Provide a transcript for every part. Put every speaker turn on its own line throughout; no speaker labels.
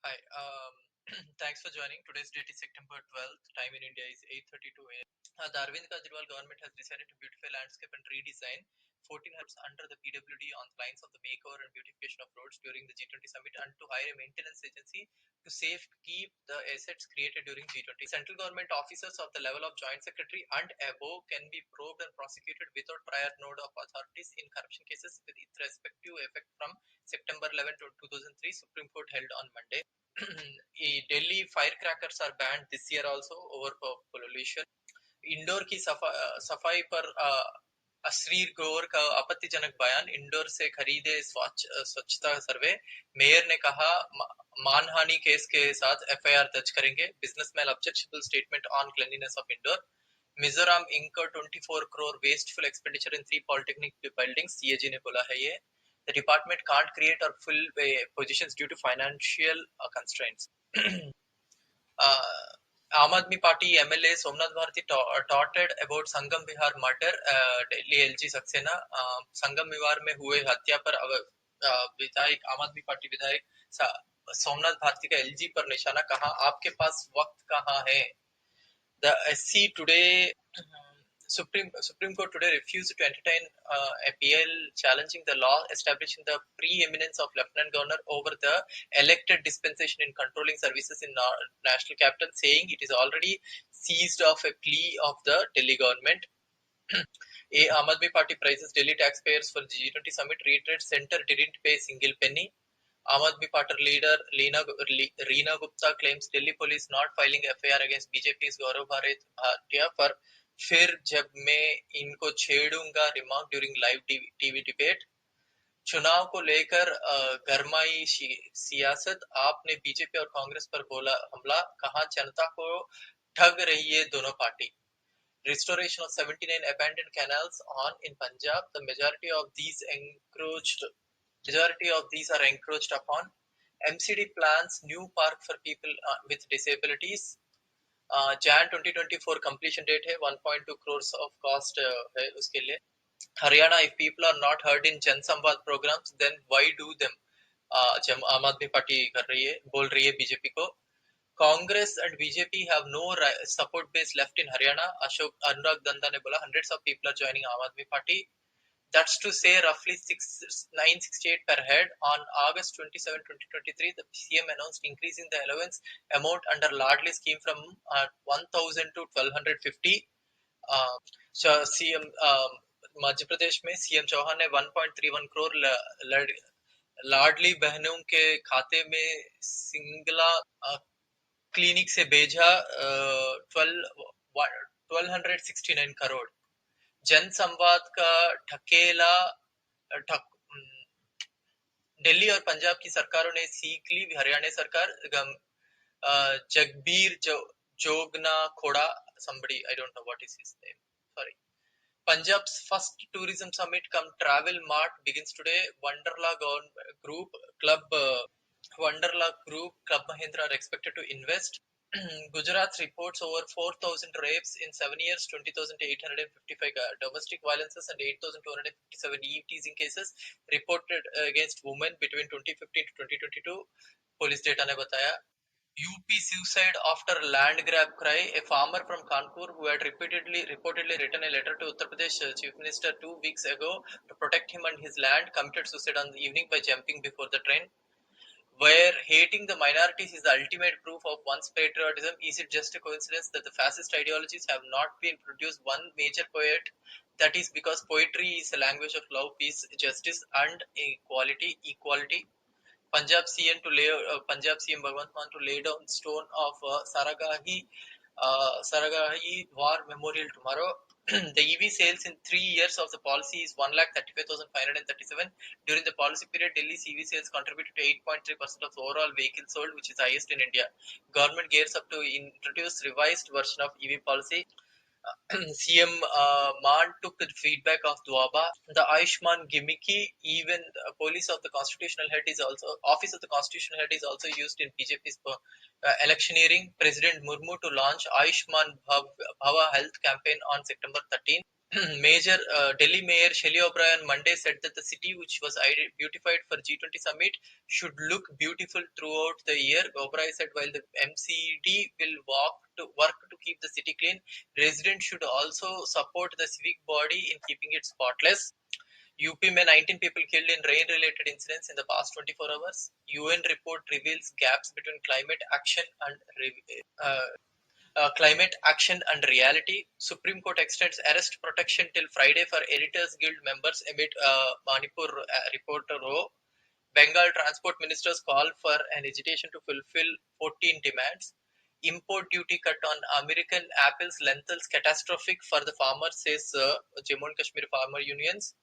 Hi. Thanks for joining. Today's date is September 12th. Time in India is 8:32 a.m. The Arvind Kejriwal government has decided to beautify landscape and redesign 14 hubs under the PWD on the lines of the makeover and beautification of roads during the G20 summit, and to hire a maintenance agency to safe keep the assets created during G20. Central government officers of the level of joint secretary and above can be probed and prosecuted without prior nod of authorities in corruption cases with its respective effect from September 11 to 2003. Supreme Court held on Monday. Delhi firecrackers are banned this year also over pollution. Indoor की सफाई पर अश्लील ग्रोवर का आपत्तिजनक बयान, indoor से खरीदे स्वच्छता सर्वे, मेयर ने कहा मानहानि केस के साथ एफआईआर दर्ज करेंगे, businessman objectionable statement on cleanliness of Indore, Mizoram incurred 24 crore wasteful expenditure in 3 polytechnic buildings, CAG ने बोला है ये. The department can't create or fill positions due to financial constraints. Aam Aadmi Party MLA Somnath Bharti taunted about Sangam Vihar murder. Delhi LG Saxena Sangam Vihar में हुए हत्या पर विधायक आम आदमी पार्टी विधायक सोमनाथ भारती का एलजी पर निशाना, कहा आपके पास वक्त कहाँ है. The SC today, Supreme Court today refused to entertain appeal challenging the law establishing the preeminence of Lieutenant Governor over the elected dispensation in controlling services in national capital, saying it is already seized off a plea of the Delhi government. Aam Aadmi Party praises Delhi taxpayers for G20 summit, reiterates centre didn't pay single penny. Aam Aadmi Party leader Reena Gupta claims Delhi police not filing FIR against BJP's Gaurav Bhatia for फिर जब मैं इनको छेड़ूंगा remark during live TV debate. चुनाव को लेकर गरमाई सियासत, आपने बीजेपी और कांग्रेस पर बोला हमला, कहा जनता को ठग रही है दोनों party. Restoration of 79 abandoned canals on in Punjab, the majority of these are encroached upon. MCD plans new park for people with disabilities. Jan 2024 completion date है, 1.2 crores of cost है उसके लिए. Haryana, if people are not heard in Jan Samvad programs, then why do them? आम आदमी party कर रही है, बोल रही है बीजेपी को. Congress and BJP have no support base left in Haryana. Anurag Danda ने बोला hundreds of people are joining Aam Aadmi Party. That's to say roughly 968 per head. On August 27, 2023, the CM announced increasing the allowance amount under Ladli scheme from 1,000 to 1,250. CM Madhya Pradesh में CM Chauhan ने 1.31 करोड़ लाडली बहनों के खाते में Singla clinic से भेजा. 1269 करोड़. जन संवाद का ढकेला दिल्ली और पंजाब की सरकारों ने सीख ली हरियाणा सरकार. जगबीर जोगना खोड़ा, somebody I don't know what is his name, sorry. Punjab's first tourism summit cum travel mart begins today. Wonderla Group Club Mahindra are expected to invest. Gujarat reports over 4,000 rapes in 7 years, 20,855 domestic violences and 8,257 eve teasing cases reported against women between 2015 to 2022. Police data ने बताया. UP suicide after land grab cry. A farmer from Kanpur who had reportedly written a letter to Uttar Pradesh Chief Minister 2 weeks ago to protect him and his land committed suicide on the evening by jumping before the train. Where hating the minorities is the ultimate proof of one's patriotism, is it just a coincidence that the fascist ideologies have not been produced one major poet? That is because poetry is a language of love, peace, justice and equality. Punjab CM Bhagwant Mann to lay down stone of Saragahi War Memorial tomorrow. The EV sales in 3 years of the policy is 1,35,537. During the policy period, Delhi's EV sales contributed to 8.3% of the overall vehicles sold, which is highest in India. Government gears up to introduce revised version of EV policy. CM Mann took the feedback of Dwaba. The Ayushman gimmicky, even the office of the constitutional head is also used in BJP's electioneering. President Murmu to launch Ayushman Bhava health campaign on September 13. Major Delhi Mayor Shelley O'Brien Monday said that the city, which was beautified for G20 summit, should look beautiful throughout the year. O'Brien said while the MCD will work to keep the city clean, residents should also support the civic body in keeping it spotless. UP में 19 people killed in rain-related incidents in the past 24 hours. UN report reveals gaps between uh, climate action and reality. Supreme Court extends arrest protection till Friday for Editors Guild members amid Manipur reporter row. Bengal transport ministers call for an agitation to fulfill 14 demands. Import duty cut on American apples lentils catastrophic for the farmers, says Jammu and Kashmir farmer unions.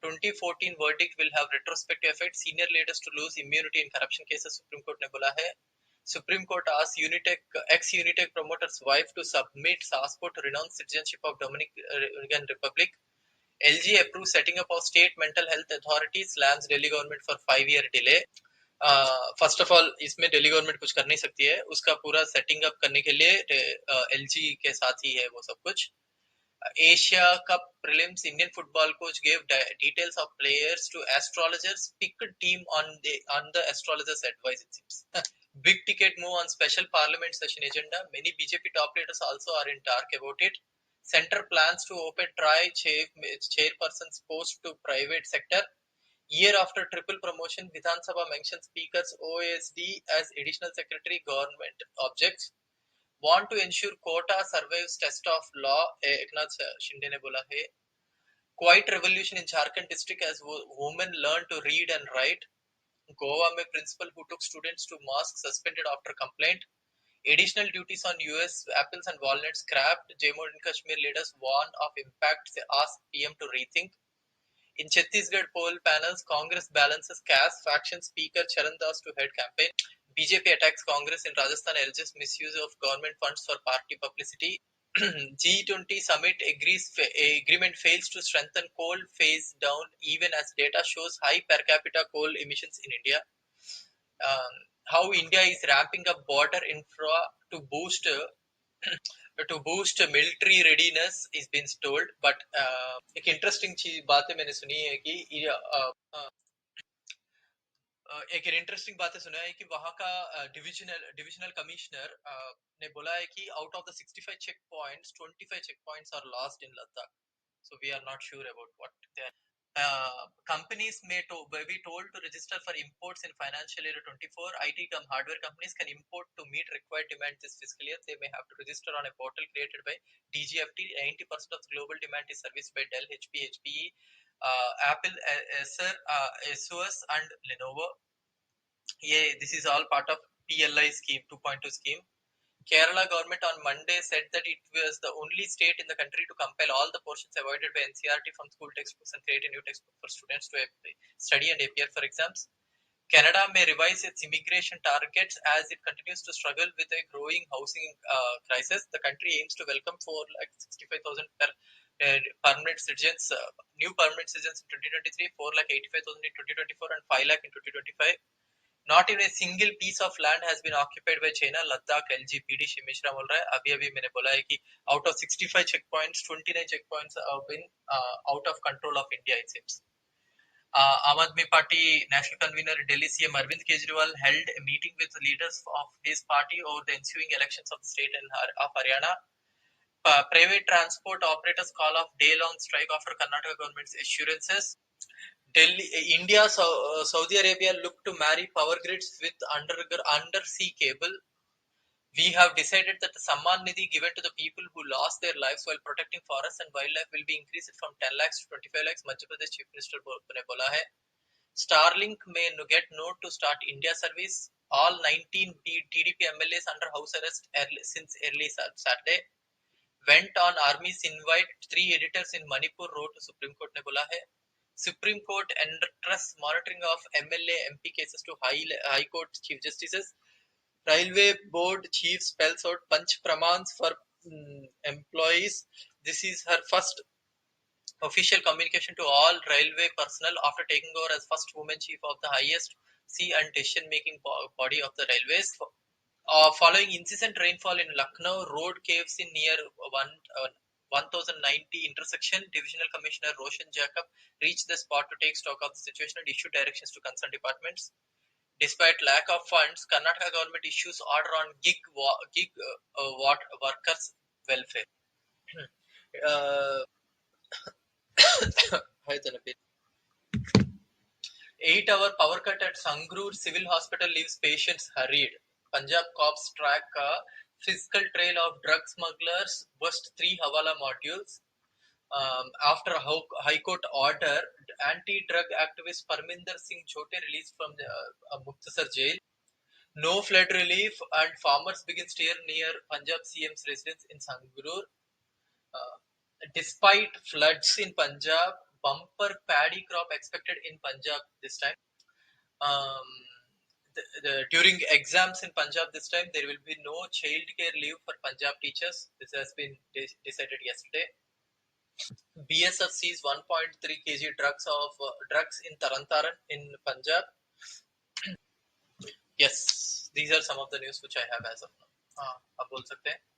2014 verdict will have retrospective effect. Senior leaders to lose immunity in corruption cases, Supreme Court ने बोला है. Supreme Court asked ex-Unitec promoter's wife to submit passport to renounce citizenship of Dominican Republic. LG approves setting up of state mental health authority, slams Delhi government for 5-year delay. First of all इसमें Delhi government कुछ कर नहीं सकती है, उसका पूरा setting up करने के लिए एलजी के साथ ही है वो सब कुछ. Asia Cup prelims, Indian football coach gave details of players to astrologers. Picked team on the astrologers' advice, it seems. Big ticket move on special parliament session agenda. Many BJP top leaders also are in dark about it. Centre plans to open chairperson's post to private sector. Year after triple promotion, Vidhan Sabha mentions Speaker's OASD as additional secretary. Government objects. Want to ensure quota survives test of law, Eknath Shinde ने बोला है. Quiet revolution in Jharkhand district as women learn to read and write. Goa में principal who took students to mosque suspended after complaint. Additional duties on US apples and walnuts scrapped. Jammu and Kashmir leaders warn of impact. They ask PM to rethink. In Chhattisgarh poll panels, Congress balances caste faction speaker Charan Das to head campaign. BJP attacks Congress in Rajasthan alleges misuse of government funds for party publicity. G20 summit agreement fails to strengthen coal phase down even as data shows high per capita coal emissions in India. How India is ramping up border infra to boost military readiness is being told, but एक interesting चीज बातें मैंने सुनी है कि एक interesting बातें सुना है कि वहां का डिविजनल कमिश्नर ने बोला है कि out of the 65 checkpoints 25 checkpoints are lost in Ladakh, so we are not sure about what they are. Companies may be told to register for imports in financial year 24. IT hardware companies can import to meet required demand this fiscal year. They may have to register on a portal created by DGFT. 90% of the global demand is serviced by Dell, HP, HPE, Apple, Acer, ASUS and Lenovo. Yeah, this is all part of PLI scheme 2.2 scheme. Kerala government on Monday said that it was the only state in the country to compel all the portions avoided by NCERT from school textbooks and create a new textbook for students to study and appear for exams. Canada may revise its immigration targets as it continues to struggle with a growing housing crisis. The country aims to welcome 465,000 permanent citizens, new permanent citizens in 2023, 485,000 in 2024 and 5 lakh in 2025. Not even a single piece of land has been occupied by China. Ladakh LG PD Shimishra बोल रहा है. अभी मैंने बोला है कि out of 65 checkpoints, 29 checkpoints have been out of control of India, it seems. Aam Aadmi Party National Convener Delhi CM Arvind Kejriwal held a meeting with leaders of his party over the ensuing elections of the state of Haryana. Private transport operators call off day-long strike after Karnataka government's assurances. India, Saudi Arabia look to marry power grids with undersea cable. We have decided that the Samman Nidhi given to the people who lost their lives while protecting forests and wildlife will be increased from 10 lakhs to 25 lakhs. Madhya Pradesh Chief Minister ने बोला है. Starlink may get note to start India service. All 19 TDP MLAs under house arrest since early Saturday. Went on army's invite. 3 editors in Manipur wrote to Supreme Court ने बोला है. Supreme Court entrusts monitoring of MLA MP cases to High Court Chief Justices. Railway Board Chief spells out Panch Pramans for employees. This is her first official communication to all railway personnel after taking over as first woman chief of the highest sea and decision-making body of the railways. Following incessant rainfall in Lucknow, road caves in near 1090 intersection, Divisional Commissioner Roshan Jacob reached the spot to take stock of the situation and issue directions to concerned departments. Despite lack of funds, Karnataka government issues order on gig workers welfare. uh, 8-hour power cut at Sangrur Civil Hospital leaves patients hurried. Punjab cops track a fiscal trail of drug smugglers, bust 3 Hawala modules. After a High Court order, anti-drug activist Parminder Singh Chote released from the Muktasar jail. No flood relief and farmers begin stir near Punjab CM's residence in Sangrur. Uh, Despite floods in Punjab, bumper paddy crop expected in Punjab this time. Um, During exams in Punjab this time, there will be no child care leave for Punjab teachers. This has been decided yesterday. BSF sees 1.3 kg drugs in Tarantaran in Punjab. Yes, these are some of the news which I have as of now. आप बोल सकते हैं